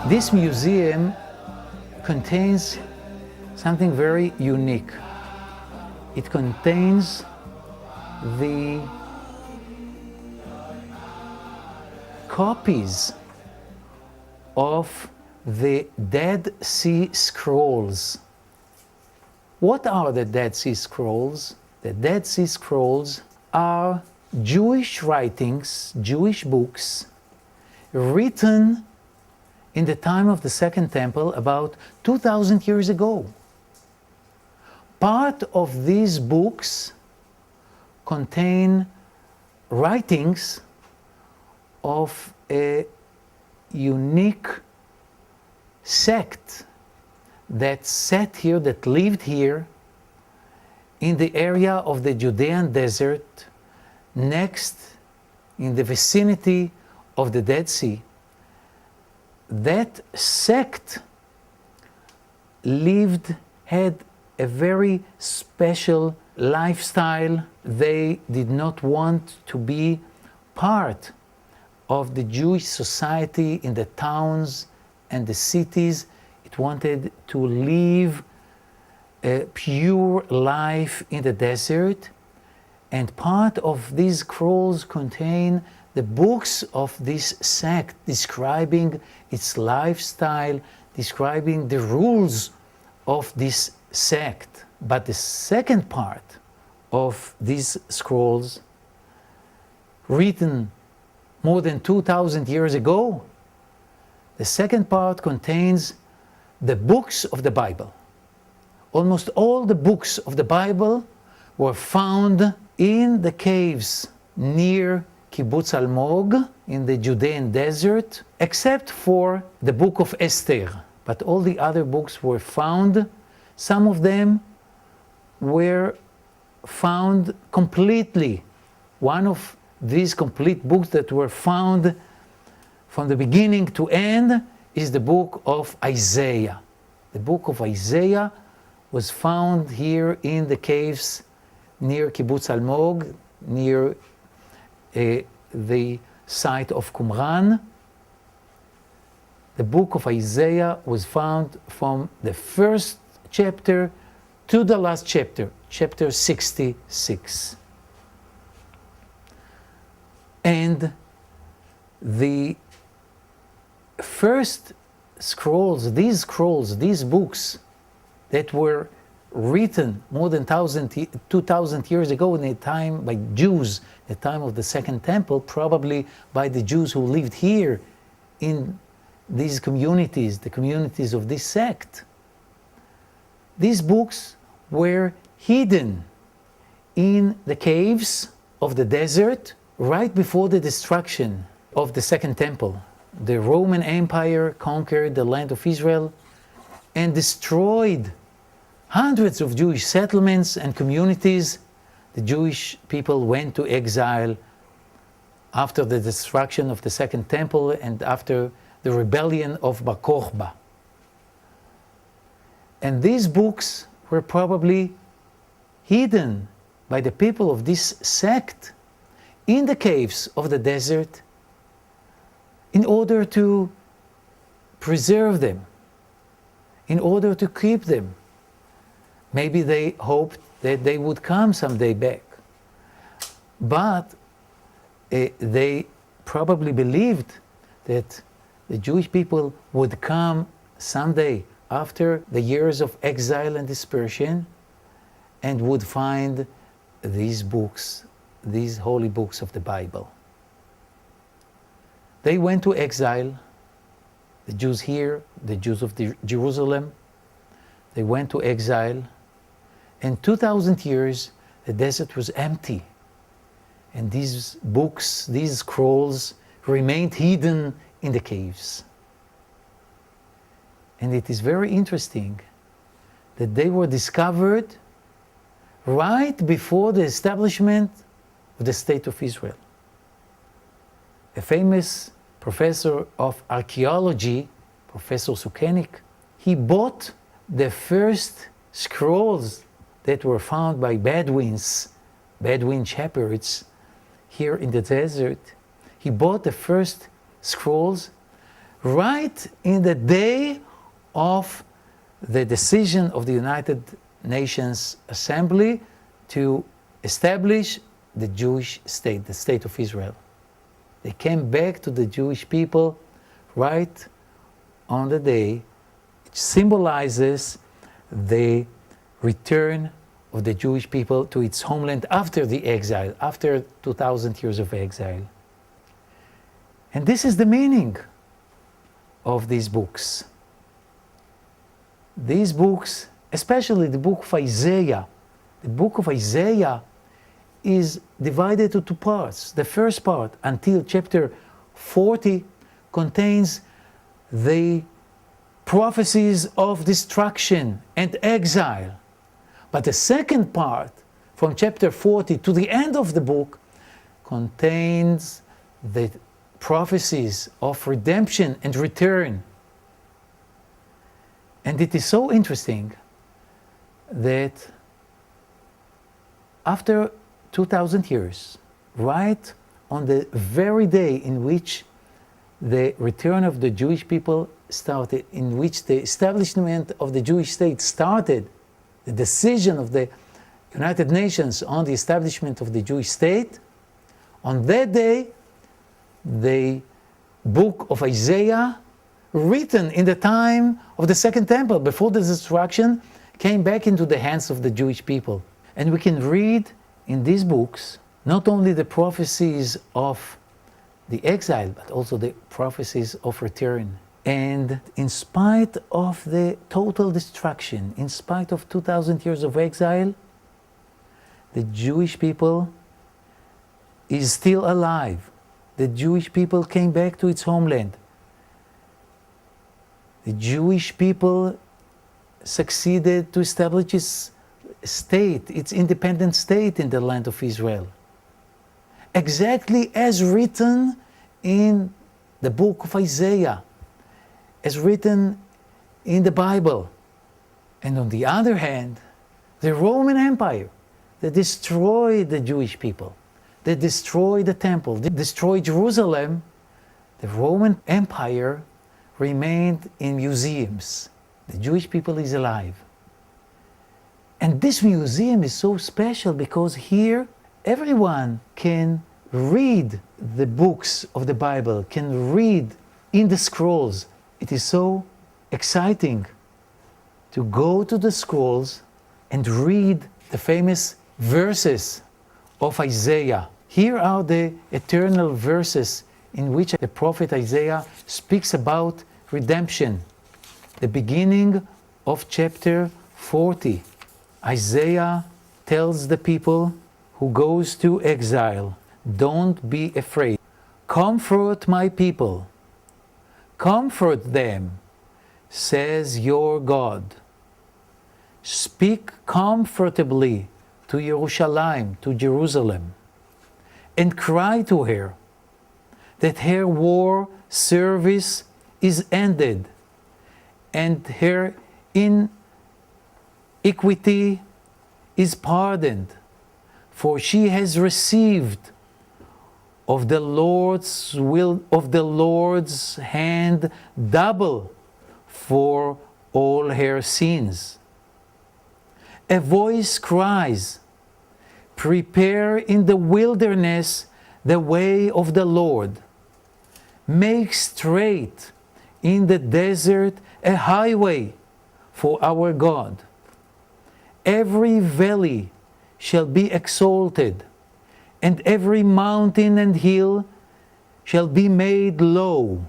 This museum contains something very unique. It contains the copies of the Dead Sea Scrolls. What are the Dead Sea Scrolls? The Dead Sea Scrolls are Jewish writings, Jewish books, written in the time of the Second Temple about 2,000 years ago. Part of these books contain writings of a unique sect that sat here, that lived here in the area of the Judean desert, next in the vicinity of the Dead Sea. That sect had a very special lifestyle. They did not want to be part of the Jewish society in the towns and the cities. It wanted to live a pure life in the desert, and part of these scrolls contain the books of this sect, describing its lifestyle, describing the rules of this sect. But the second part of these scrolls, written more than 2,000 years ago, the second part contains the books of the Bible. Almost all the books of the Bible were found in the caves near Kibbutz Almog in the Judean desert, except for the book of Esther. But all the other books were found. Some of them were found completely. One of these complete books that were found from the beginning to end is the book of Isaiah. The book of Isaiah was found here in the caves near Kibbutz Almog, near the site of Qumran. The book of Isaiah was found from the first chapter to the last chapter, chapter 66. And the first scrolls, these books that were written more than 2,000 years ago in the time by Jews, the time of the Second Temple, probably by the Jews who lived here in these communities, the communities of this sect. These books were hidden in the caves of the desert right before the destruction of the Second Temple. The Roman Empire conquered the land of Israel and destroyed hundreds of Jewish settlements and communities. The Jewish people went to exile after the destruction of the Second Temple and after the rebellion of Bar Kokhba. And these books were probably hidden by the people of this sect in the caves of the desert in order to preserve them, in order to keep them. Maybe they hoped that they would come someday back. But they probably believed that the Jewish people would come someday after the years of exile and dispersion and would find these books, these holy books of the Bible. They went to exile, the Jews here, the Jews of Jerusalem. They went to exile. And 2,000 years, the desert was empty. And these books, these scrolls, remained hidden in the caves. And it is very interesting that they were discovered right before the establishment of the State of Israel. A famous professor of archaeology, Professor Sukenik, he bought the first scrolls that were found by Bedouin shepherds here in the desert. He bought the first scrolls right in the day of the decision of the United Nations Assembly to establish the Jewish state, the state of Israel. They came back to the Jewish people right on the day, which symbolizes the return of the Jewish people to its homeland after the exile, after 2,000 years of exile. And this is the meaning of these books. These books, especially the book of Isaiah, the book of Isaiah is divided into two parts. The first part, until chapter 40, contains the prophecies of destruction and exile. But the second part, from chapter 40 to the end of the book, contains the prophecies of redemption and return. And it is so interesting that after 2,000 years, right on the very day in which the return of the Jewish people started, in which the establishment of the Jewish state started, the decision of the United Nations on the establishment of the Jewish state, on that day, the book of Isaiah, written in the time of the Second Temple, before the destruction, came back into the hands of the Jewish people. And we can read in these books not only the prophecies of the exile, but also the prophecies of return. And in spite of the total destruction, in spite of 2,000 years of exile, the Jewish people is still alive. The Jewish people came back to its homeland. The Jewish people succeeded to establish its state, its independent state in the land of Israel. Exactly as written in the book of Isaiah, as written in the Bible. And on the other hand, the Roman Empire, that destroyed the Jewish people, that destroyed the temple, that destroyed Jerusalem, the Roman Empire remained in museums. The Jewish people is alive. And this museum is so special because here everyone can read the books of the Bible, can read in the scrolls. It is so exciting to go to the scrolls and read the famous verses of Isaiah. Here are the eternal verses in which the prophet Isaiah speaks about redemption. The beginning of chapter 40. Isaiah tells the people who goes to exile, don't be afraid. Comfort my people. Comfort them, says your God. Speak comfortably to Jerusalem, to Jerusalem, and cry to her that her war service is ended and her iniquity is pardoned, for she has received of the Lord's hand double for all her sins. A voice cries, prepare in the wilderness the way of the Lord. Make straight in the desert a highway for our God. Every valley shall be exalted, and every mountain and hill shall be made low,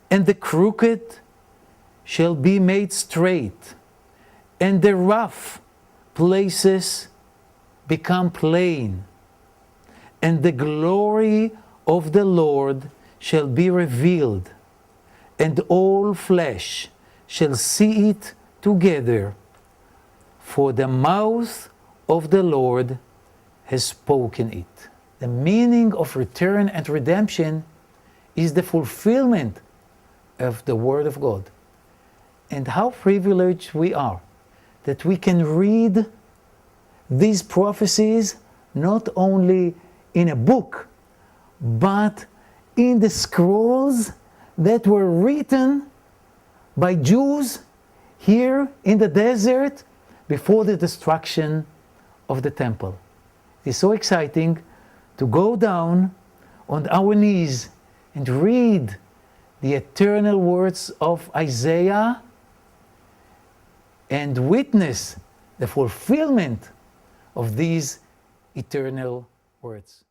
and the crooked shall be made straight, and the rough places become plain, and the glory of the Lord shall be revealed, and all flesh shall see it together, for the mouth of the Lord has spoken it. The meaning of return and redemption is the fulfillment of the Word of God. And how privileged we are that we can read these prophecies not only in a book, but in the scrolls that were written by Jews here in the desert before the destruction of the temple. It is so exciting to go down on our knees and read the eternal words of Isaiah and witness the fulfillment of these eternal words.